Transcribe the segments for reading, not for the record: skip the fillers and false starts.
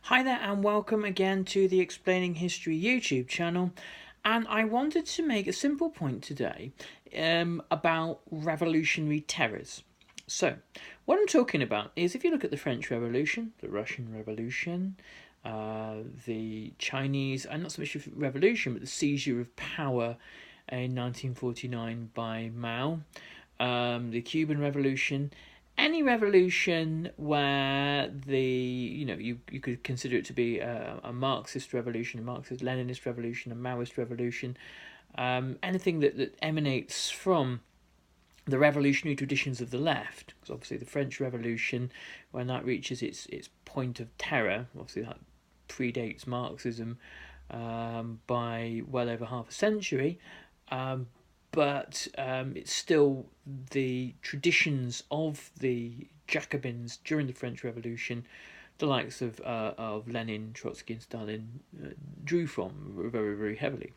Hi there and welcome again to the Explaining History YouTube channel, and I wanted to make a simple point today about revolutionary terrors. So what I'm talking about is, if you look at the French Revolution, the Russian Revolution, the Chinese, and not so much of revolution but the seizure of power in 1949 by Mao, the Cuban Revolution, any revolution where you could consider it to be a Marxist revolution, a Marxist-Leninist revolution, a Maoist revolution, anything that emanates from the revolutionary traditions of the left, because obviously the French Revolution, when that reaches its point of terror, obviously that predates Marxism by well over half a century, but it's still the traditions of the Jacobins during the French Revolution, the likes of Lenin, Trotsky, and Stalin drew from very, very heavily.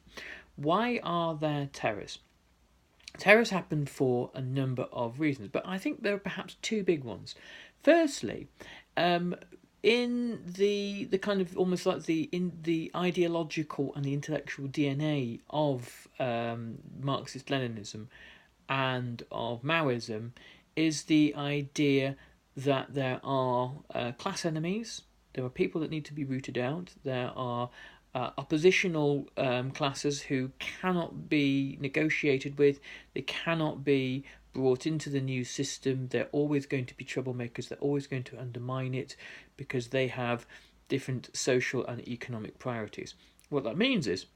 Why are there terrors? Terrors happen for a number of reasons, but I think there are perhaps two big ones. Firstly, in the kind of almost like the ideological and the intellectual DNA of Marxist-Leninism and of Maoism is the idea that there are class enemies, there are people that need to be rooted out, there are oppositional classes who cannot be negotiated with, they cannot be brought into the new system, they're always going to be troublemakers, they're always going to undermine it because they have different social and economic priorities. What that means is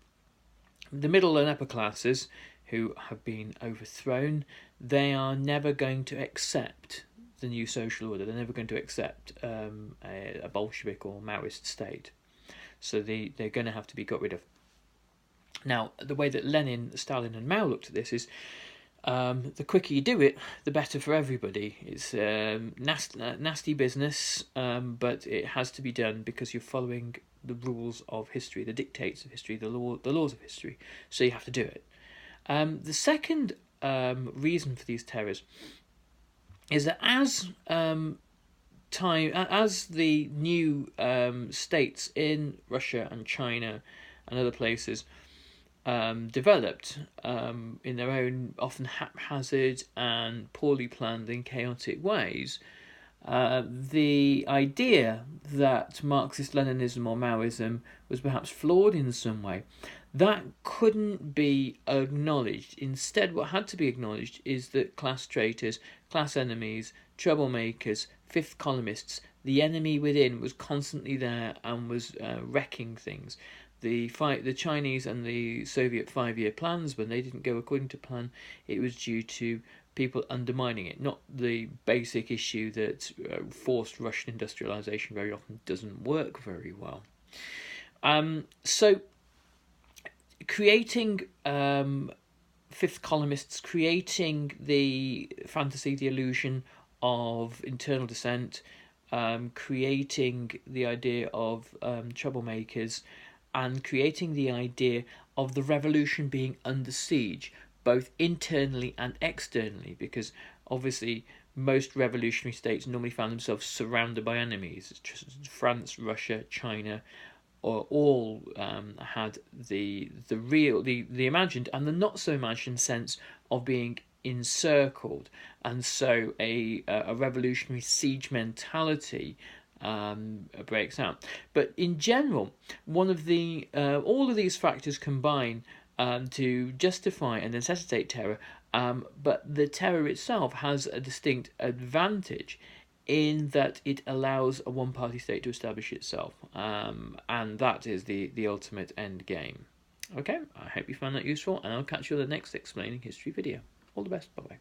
the middle and upper classes who have been overthrown, they are never going to accept the new social order, they're never going to accept a Bolshevik or Maoist state. So they're going to have to be got rid of. Now, the way that Lenin, Stalin, and Mao looked at this is the quicker you do it, the better for everybody. It's nasty business, but it has to be done because you're following the rules of history, the dictates of history, the laws of history. So you have to do it. The second reason for these terrors is that as the new states in Russia and China and other places developed in their own often haphazard and poorly planned and chaotic ways, the idea that Marxist-Leninism or Maoism was perhaps flawed in some way, that couldn't be acknowledged. Instead, what had to be acknowledged is that class traitors, class enemies, troublemakers, fifth columnists, the enemy within was constantly there and was wrecking things. The Chinese and the Soviet 5-year plans, when they didn't go according to plan, it was due to people undermining it, not the basic issue that forced Russian industrialization very often doesn't work very well. So creating fifth columnists, creating the fantasy, the illusion of internal dissent, creating the idea of troublemakers, and creating the idea of the revolution being under siege, both internally and externally, because obviously most revolutionary states normally found themselves surrounded by enemies. France, Russia, China, or all had the imagined and the not so imagined sense of being encircled, and so a revolutionary siege mentality breaks out. But in general, one of the all of these factors combine to justify and necessitate terror, but the terror itself has a distinct advantage in that it allows a one-party state to establish itself, and that is the ultimate end game. Okay, I hope you found that useful, and I'll catch you on the next Explaining History video. All the best, bye-bye.